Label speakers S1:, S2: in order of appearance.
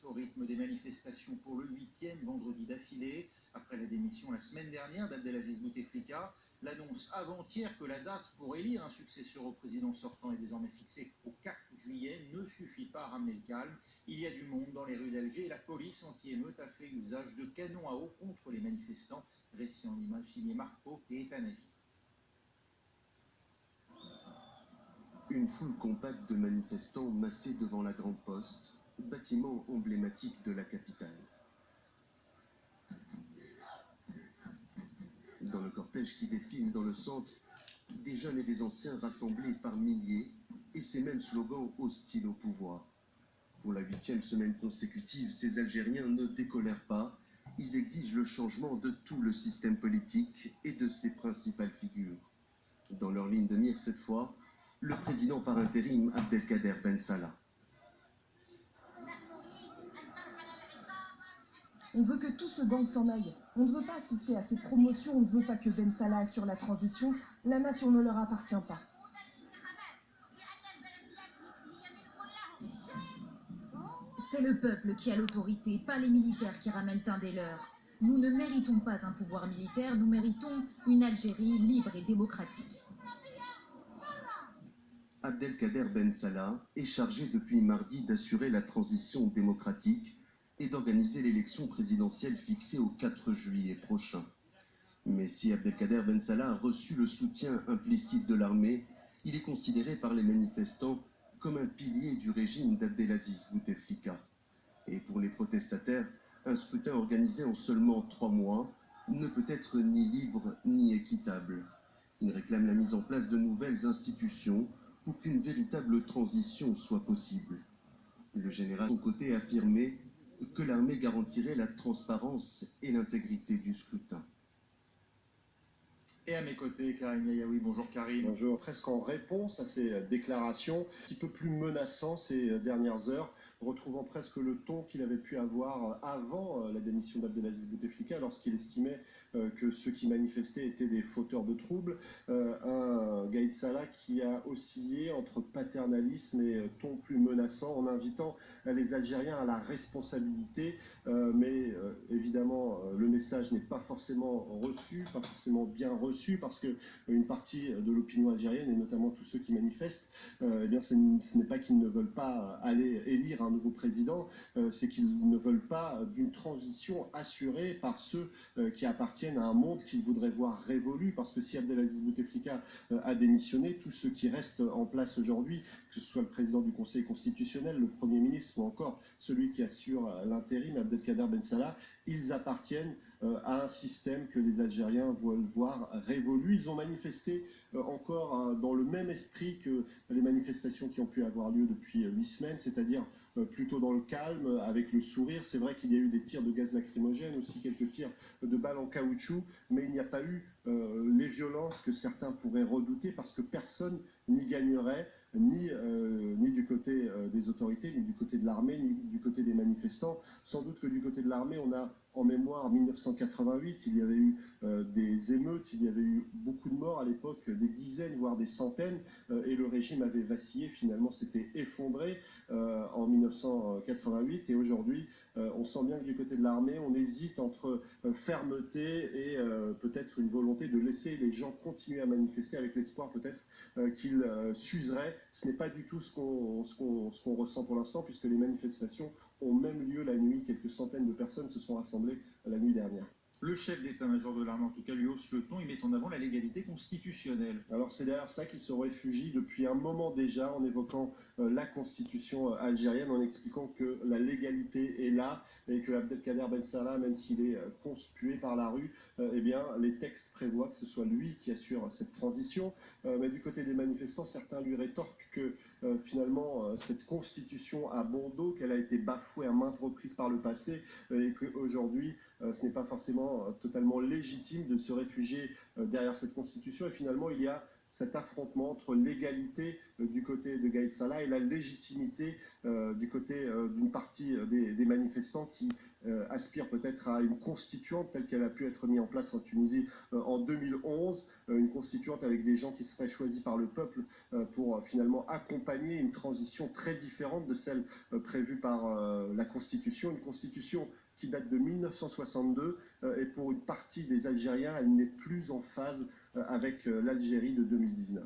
S1: au rythme des manifestations pour le 8e vendredi d'affilée. Après la démission la semaine dernière d'Abdelaziz Bouteflika, l'annonce avant-hier que la date pour élire un successeur au président sortant est désormais fixée au 4 juillet ne suffit pas à ramener le calme. Il y a du monde dans les rues d'Alger et la police anti-émeute a fait usage de canons à eau contre les manifestants. Récit en images signé Marco et Etanagi.
S2: Une foule compacte de manifestants massés devant la Grande Poste, bâtiment emblématique de la capitale. Dans le cortège qui défile dans le centre, des jeunes et des anciens rassemblés par milliers, et ces mêmes slogans hostiles au pouvoir. Pour la 8e semaine consécutive, ces Algériens ne décolèrent pas. Ils exigent le changement de tout le système politique et de ses principales figures. Dans leur ligne de mire cette fois, le président par intérim Abdelkader Ben Salah.
S3: On veut que tout ce gang s'en aille. On ne veut pas assister à ces promotions, on ne veut pas que Ben Salah assure la transition. La nation ne leur appartient pas.
S4: C'est le peuple qui a l'autorité, pas les militaires qui ramènent un des leurs. Nous ne méritons pas un pouvoir militaire, nous méritons une Algérie libre et démocratique.
S2: Abdelkader Ben Salah est chargé depuis mardi d'assurer la transition démocratique et d'organiser l'élection présidentielle fixée au 4 juillet prochain. Mais si Abdelkader Ben Salah a reçu le soutien implicite de l'armée, il est considéré par les manifestants comme un pilier du régime d'Abdelaziz Bouteflika. Et pour les protestataires, un scrutin organisé en seulement 3 mois ne peut être ni libre ni équitable. Ils réclament la mise en place de nouvelles institutions pour qu'une véritable transition soit possible. Le général, de son côté, a affirmé que l'armée garantirait la transparence et l'intégrité du scrutin.
S1: Et à mes côtés, Karim Yayaoui. Bonjour Karim.
S5: Bonjour. Presque en réponse à ces déclarations, un petit peu plus menaçant ces dernières heures, retrouvant presque le ton qu'il avait pu avoir avant la démission d'Abdelaziz Bouteflika, lorsqu'il estimait que ceux qui manifestaient étaient des fauteurs de troubles. Un Gaïd Salah qui a oscillé entre paternalisme et ton plus menaçant, en invitant les Algériens à la responsabilité. Mais évidemment, le message n'est pas forcément reçu, pas forcément bien reçu, parce qu'une partie de l'opinion algérienne, et notamment tous ceux qui manifestent, eh bien, ce n'est pas qu'ils ne veulent pas aller élire un nouveau président, c'est qu'ils ne veulent pas d'une transition assurée par ceux qui appartiennent à un monde qu'ils voudraient voir révolu, parce que si Abdelaziz Bouteflika a démissionné, tous ceux qui restent en place aujourd'hui, que ce soit le président du Conseil constitutionnel, le Premier ministre ou encore celui qui assure l'intérim, Abdelkader Ben Salah, ils appartiennent à un système que les Algériens veulent voir révolu. Ils ont manifesté encore dans le même esprit que les manifestations qui ont pu avoir lieu depuis 8 semaines, c'est-à-dire plutôt dans le calme, avec le sourire. C'est vrai qu'il y a eu des tirs de gaz lacrymogène, aussi quelques tirs de balles en caoutchouc, mais il n'y a pas eu les violences que certains pourraient redouter, parce que personne n'y gagnerait, ni du côté des autorités, ni du côté de l'armée, ni du côté des manifestants. Sans doute que du côté de l'armée, on a en mémoire 1988, il y avait eu des émeutes, il y avait eu beaucoup de morts à l'époque, des dizaines, voire des centaines, et le régime avait vacillé, finalement s'était effondré en 1988, et aujourd'hui, on sent bien que du côté de l'armée, on hésite entre fermeté et peut-être une volonté de laisser les gens continuer à manifester avec l'espoir peut-être qu'ils s'useraient. Ce n'est pas du tout ce qu'on ressent pour l'instant, puisque les manifestations ont même lieu la nuit. Quelques centaines de personnes se sont rassemblées la nuit dernière.
S1: Le chef d'état-major de l'armée, en tout cas, lui hausse le ton, il met en avant la légalité constitutionnelle.
S5: Alors c'est derrière ça qu'il se réfugie depuis un moment déjà, en évoquant la constitution algérienne, en expliquant que la légalité est là, et que Abdelkader Ben Salah, même s'il est conspué par la rue, eh bien, les textes prévoient que ce soit lui qui assure cette transition. Mais du côté des manifestants, certains lui rétorquent que finalement, cette constitution a bon dos, qu'elle a été bafouée à maintes reprises par le passé, et qu'aujourd'hui, ce n'est pas forcément totalement légitime de se réfugier derrière cette constitution. Et finalement, il y a cet affrontement entre l'égalité du côté de Gaïd Salah et la légitimité du côté d'une partie des manifestants qui aspirent peut-être à une constituante telle qu'elle a pu être mise en place en Tunisie en 2011, une constituante avec des gens qui seraient choisis par le peuple pour finalement accompagner une transition très différente de celle prévue par la Constitution, une Constitution qui date de 1962 et pour une partie des Algériens, elle n'est plus en phase avec l'Algérie de 2019.